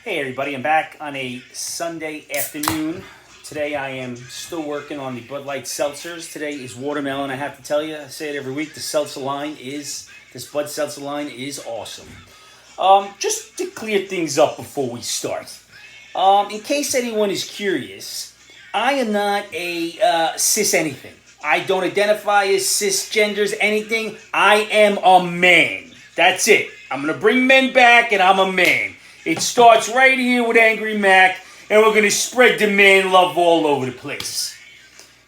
Hey everybody, I'm back on a Sunday afternoon. Today I am still working on the Bud Light seltzers. Today is watermelon. I have to tell you, I say it every week, this Bud seltzer line is awesome. Just to clear things up before we start. In case anyone is curious, I am not a cis anything. I don't identify as cisgenders anything. I am a man. That's it. I'm going to bring men back and I'm a man. It starts right here with Angry Mac, and we're going to spread the man love all over the place.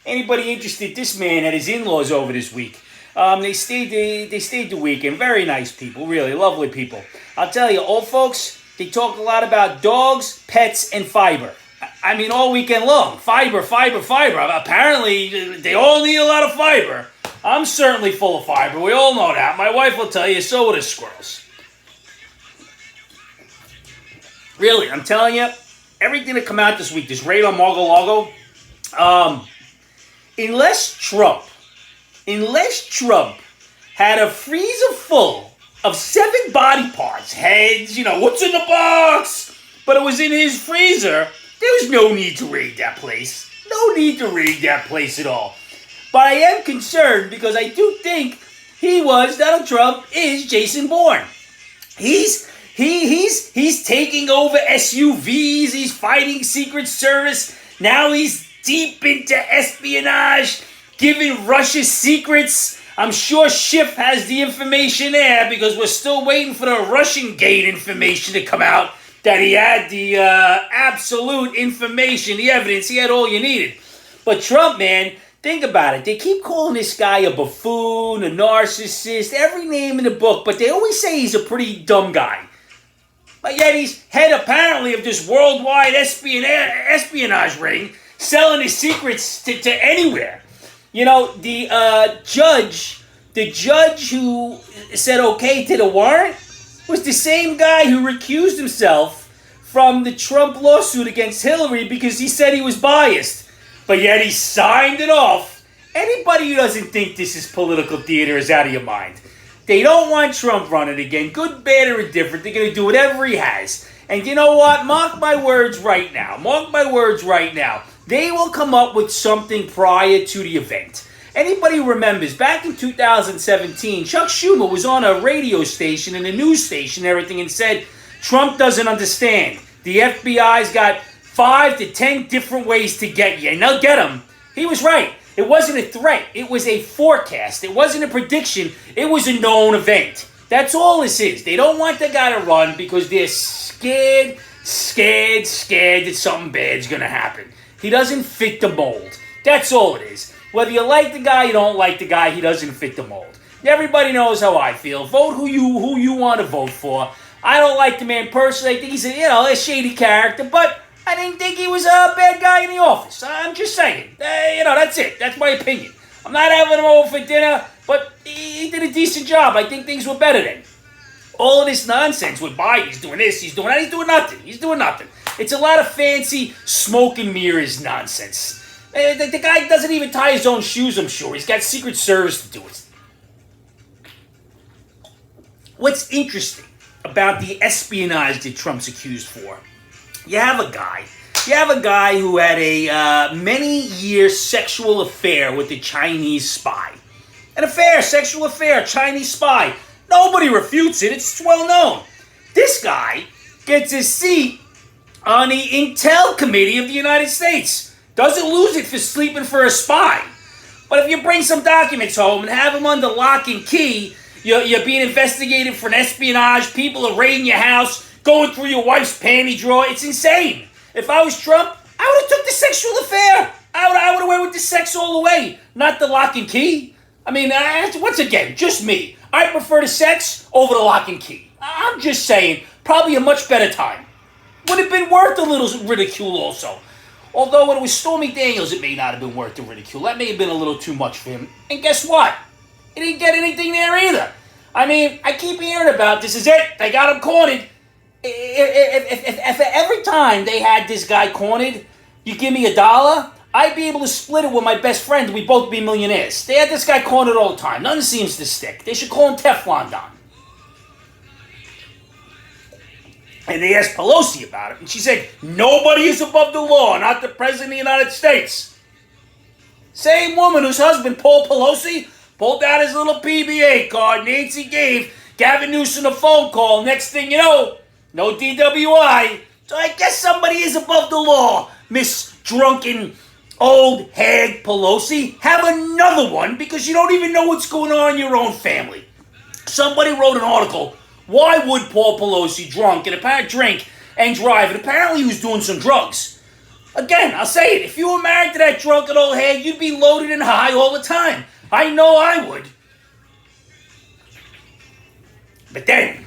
Anybody interested? This man had his in-laws over this week. They stayed the weekend. Very nice people, really lovely people. I'll tell you, old folks, they talk a lot about dogs, pets, and fiber. I mean, all weekend long. Fiber. Apparently, they all need a lot of fiber. I'm certainly full of fiber. We all know that. My wife will tell you, so are the squirrels. Really, I'm telling you, everything that come out this week, this raid on Mar-a-Lago, unless Trump had a freezer full of 7 body parts, heads, what's in the box, but it was in his freezer, there was no need to raid that place. No need to raid that place at all. But I am concerned because I do think Donald Trump is Jason Bourne. He's taking over SUVs. He's fighting Secret Service. Now he's deep into espionage, giving Russia secrets. I'm sure Schiff has the information there because we're still waiting for the Russian Gate information to come out, that he had the absolute information, the evidence. He had all you needed. But Trump, man, think about it. They keep calling this guy a buffoon, a narcissist, every name in the book, but they always say he's a pretty dumb guy. But yet he's head, apparently, of this worldwide espionage ring, selling his secrets to anywhere. The judge who said okay to the warrant was the same guy who recused himself from the Trump lawsuit against Hillary because he said he was biased. But yet he signed it off. Anybody who doesn't think this is political theater is out of your mind. They don't want Trump running again. Good, bad, or indifferent. They're going to do whatever he has. And you know what? Mark my words right now. They will come up with something prior to the event. Anybody who remembers, back in 2017, Chuck Schumer was on a radio station and a news station and everything and said, Trump doesn't understand. The FBI's got 5 to 10 different ways to get you, and they'll get him. He was right. It wasn't a threat. It was a forecast. It wasn't a prediction. It was a known event. That's all this is. They don't want the guy to run because they're scared that something bad's going to happen. He doesn't fit the mold. That's all it is. Whether you like the guy, you don't like the guy, he doesn't fit the mold. Everybody knows how I feel. Vote who you want to vote for. I don't like the man personally. I think he's a shady character, but I didn't think he was a bad guy in the office. I'm just saying. That's it. That's my opinion. I'm not having him over for dinner, but he did a decent job. I think things were better then. All of this nonsense with Biden, he's doing this, he's doing that, he's doing nothing. It's a lot of fancy smoke and mirrors nonsense. The guy doesn't even tie his own shoes, I'm sure. He's got Secret Service to do it. What's interesting about the espionage that Trump's accused for? You have a guy who had a many-year sexual affair with a Chinese spy. Sexual affair, Chinese spy. Nobody refutes it. It's well known. This guy gets a seat on the Intel Committee of the United States. Doesn't lose it for sleeping for a spy. But if you bring some documents home and have them under lock and key, you're being investigated for an espionage, people are raiding your house, going through your wife's panty drawer. It's insane. If I was Trump, I would have took the sexual affair. I would have went with the sex all the way, not the lock and key. I mean, once again, just me. I prefer the sex over the lock and key. I'm just saying, probably a much better time. Would have been worth a little ridicule also. Although when it was Stormy Daniels, it may not have been worth the ridicule. That may have been a little too much for him. And guess what? He didn't get anything there either. I mean, I keep hearing about this is it. They got him cornered. If every time they had this guy cornered, you give me $1, I'd be able to split it with my best friend. We'd both be millionaires. They had this guy cornered all the time. Nothing seems to stick. They should call him Teflon Don. And they asked Pelosi about it, and she said, nobody is above the law, not the President of the United States. Same woman whose husband, Paul Pelosi, pulled out his little PBA card Nancy gave Gavin Newsom a phone call. Next thing you know, no DWI. So I guess somebody is above the law, Miss Drunken Old Hag Pelosi. Have another one, because you don't even know what's going on in your own family. Somebody wrote an article. Why would Paul Pelosi drink and drive? And apparently he was doing some drugs. Again, I'll say it. If you were married to that drunken old hag, you'd be loaded and high all the time. I know I would. But then,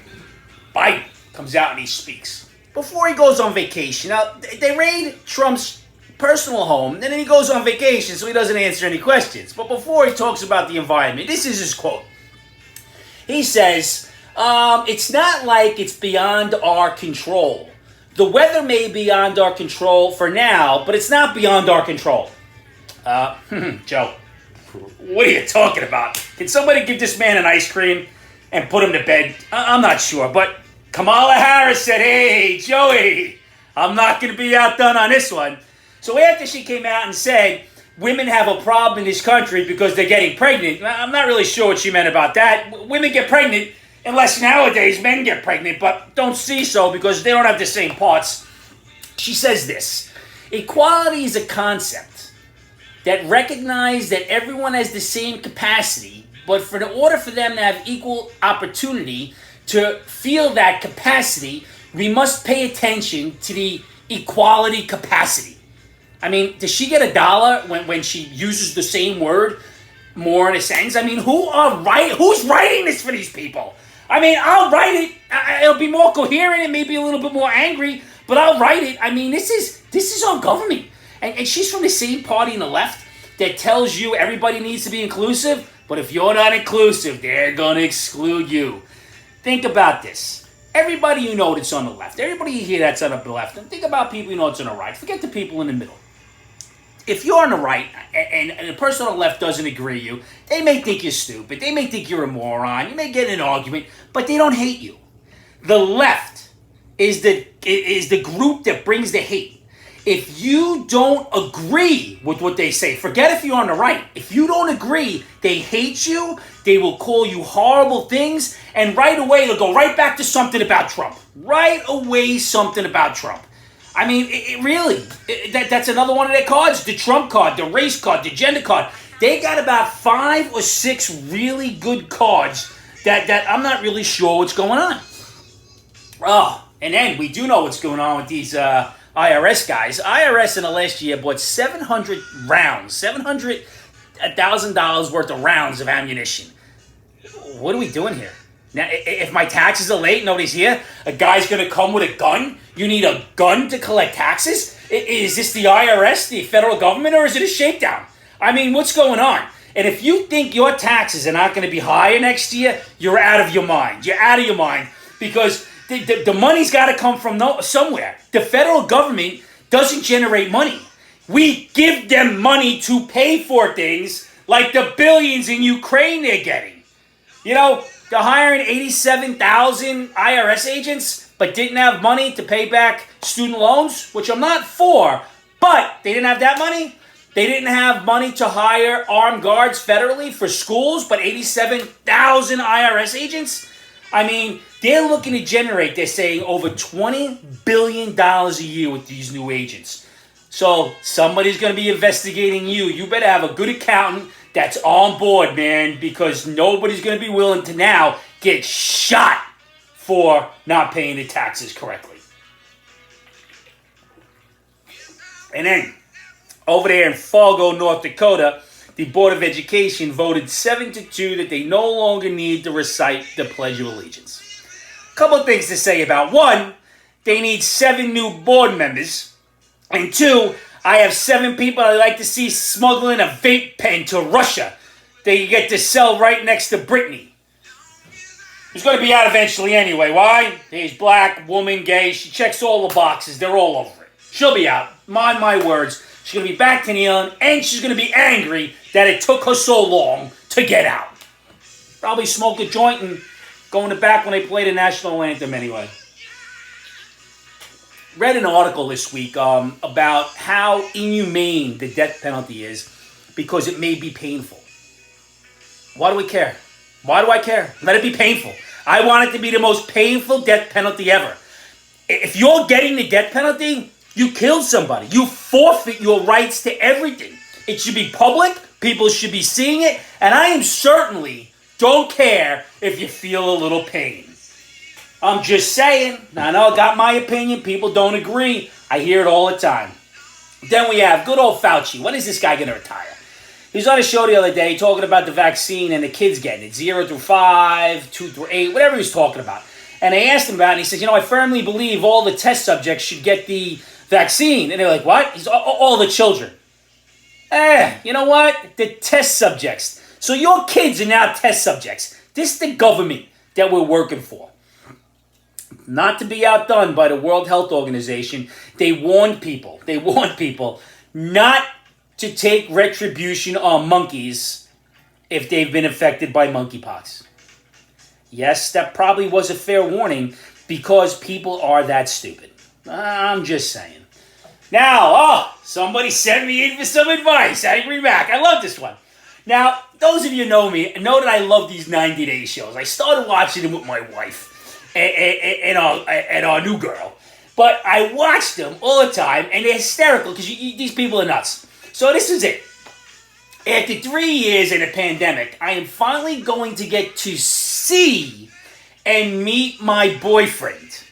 Biden comes out and he speaks. Before he goes on vacation, now, they raid Trump's personal home, and then he goes on vacation, so he doesn't answer any questions. But before he talks about the environment, this is his quote. He says, it's not like it's beyond our control. The weather may be beyond our control for now, but it's not beyond our control. Joe, what are you talking about? Can somebody give this man an ice cream and put him to bed? I'm not sure, but Kamala Harris said, hey, Joey, I'm not going to be outdone on this one. So after she came out and said, women have a problem in this country because they're getting pregnant, I'm not really sure what she meant about that. Women get pregnant unless nowadays men get pregnant, but don't see so because they don't have the same parts. She says this: equality is a concept that recognizes that everyone has the same capacity, but in order for them to have equal opportunity to feel that capacity, we must pay attention to the equality capacity. I mean, does she get $1 when she uses the same word more in a sentence? I mean, who's writing this for these people? I mean, I'll write it. It'll be more coherent and maybe a little bit more angry, but I'll write it. I mean, this is our government. And she's from the same party on the left that tells you everybody needs to be inclusive, but if you're not inclusive, they're going to exclude you. Think about this. Everybody you know that's on the left, everybody you hear that's on the left, and think about people you know that's on the right. Forget the people in the middle. If you're on the right and the person on the left doesn't agree with you, they may think you're stupid. They may think you're a moron. You may get in an argument, but they don't hate you. The left is the group that brings the hate. If you don't agree with what they say, forget if you're on the right. If you don't agree, they hate you. They will call you horrible things, and right away they'll go right back to something about Trump. Right away, something about Trump. I mean, that's another one of their cards. The Trump card, the race card, the gender card. They got about 5 or 6 really good cards that I'm not really sure what's going on. Oh, and then we do know what's going on with these IRS guys. IRS in the last year bought 700 rounds, $700,000 worth of rounds of ammunition. What are we doing here? Now, if my taxes are late, nobody's here, a guy's going to come with a gun? You need a gun to collect taxes? Is this the IRS, the federal government, or is it a shakedown? I mean, what's going on? And if you think your taxes are not going to be higher next year, you're out of your mind. You're out of your mind because the money's got to come from somewhere. The federal government doesn't generate money. We give them money to pay for things like the billions in Ukraine they're getting. You know, they're hiring 87,000 IRS agents, but didn't have money to pay back student loans, which I'm not for, but they didn't have that money. They didn't have money to hire armed guards federally for schools, but 87,000 IRS agents. I mean, they're looking to generate, they're saying, over $20 billion a year with these new agents. So somebody's going to be investigating you. You better have a good accountant that's on board, man, because nobody's going to be willing to now get shot for not paying the taxes correctly. And then, over there in Fargo, North Dakota, the Board of Education voted 7-2 that they no longer need to recite the Pledge of Allegiance. A couple of things to say about. 1, they need 7 new board members. And 2, I have 7 people I'd like to see smuggling a vape pen to Russia. They get to sell right next to Britney. He's going to be out eventually anyway. Why? He's black, woman, gay. She checks all the boxes. They're all over it. She'll be out. Mind my words. She's going to be back to kneeling, and she's going to be angry that it took her so long to get out. Probably smoke a joint and go in the back when they play the national anthem anyway. read an article this week about how inhumane the death penalty is because it may be painful. Why do we care? Why do I care? Let it be painful. I want it to be the most painful death penalty ever. If you're getting the death penalty, you killed somebody. You forfeit your rights to everything. It should be public. People should be seeing it. And I am certainly don't care if you feel a little pain. I'm just saying. I know I got my opinion. People don't agree. I hear it all the time. Then we have good old Fauci. When is this guy going to retire? He was on a show the other day talking about the vaccine and the kids getting it. 0 through 5, 2 through 8, whatever he was talking about. And they asked him about it, and he says, I firmly believe all the test subjects should get the vaccine. And they're like, what? He's all the children. You know what? The test subjects. So your kids are now test subjects. This is the government that we're working for. Not to be outdone by the World Health Organization. They warned people not to take retribution on monkeys if they've been affected by monkeypox. Yes, that probably was a fair warning because people are that stupid. I'm just saying. Now, somebody sent me in for some advice. Angry Mac. I love this one. Now, those of you who know me know that I love these 90-day shows. I started watching them with my wife and our new girl. But I watch them all the time, and they're hysterical because these people are nuts. So this is it. After 3 years in a pandemic, I am finally going to get to see and meet my boyfriend.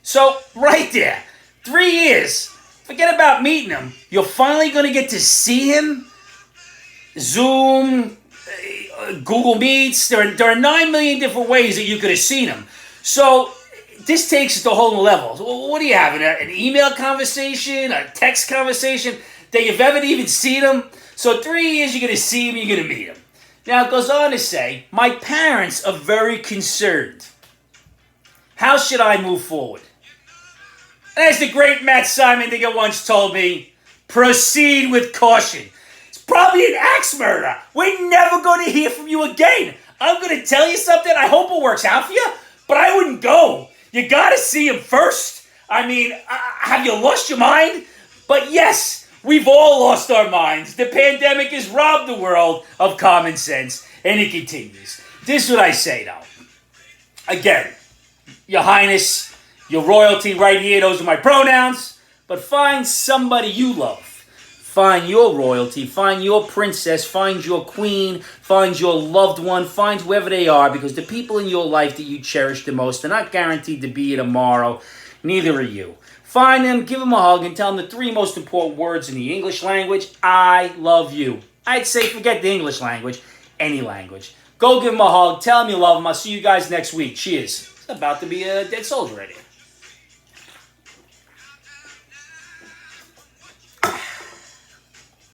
So, right there, 3 years. Forget about meeting him. You're finally going to get to see him. Zoom, Google Meets. There are 9 million different ways that you could have seen him. So, this takes it to a whole new level. What do you have? An email conversation? A text conversation? That you've ever even seen him? So 3 years, you're going to see him, you're going to meet him. Now, it goes on to say, my parents are very concerned. How should I move forward? As the great Matt Simon Digger once told me, proceed with caution. It's probably an axe murder. We're never going to hear from you again. I'm going to tell you something. I hope it works out for you, but I wouldn't go. You got to see him first. Have you lost your mind? But yes, we've all lost our minds. The pandemic has robbed the world of common sense, and it continues. This is what I say, though. Again, Your Highness, your royalty right here, those are my pronouns. But find somebody you love. Find your royalty. Find your princess. Find your queen. Find your loved one. Find whoever they are, because the people in your life that you cherish the most are not guaranteed to be here tomorrow. Neither are you. Find them, give them a hug, and tell them the 3 most important words in the English language. I love you. I'd say forget the English language, any language. Go give them a hug. Tell them you love them. I'll see you guys next week. Cheers. It's about to be a dead soldier right here.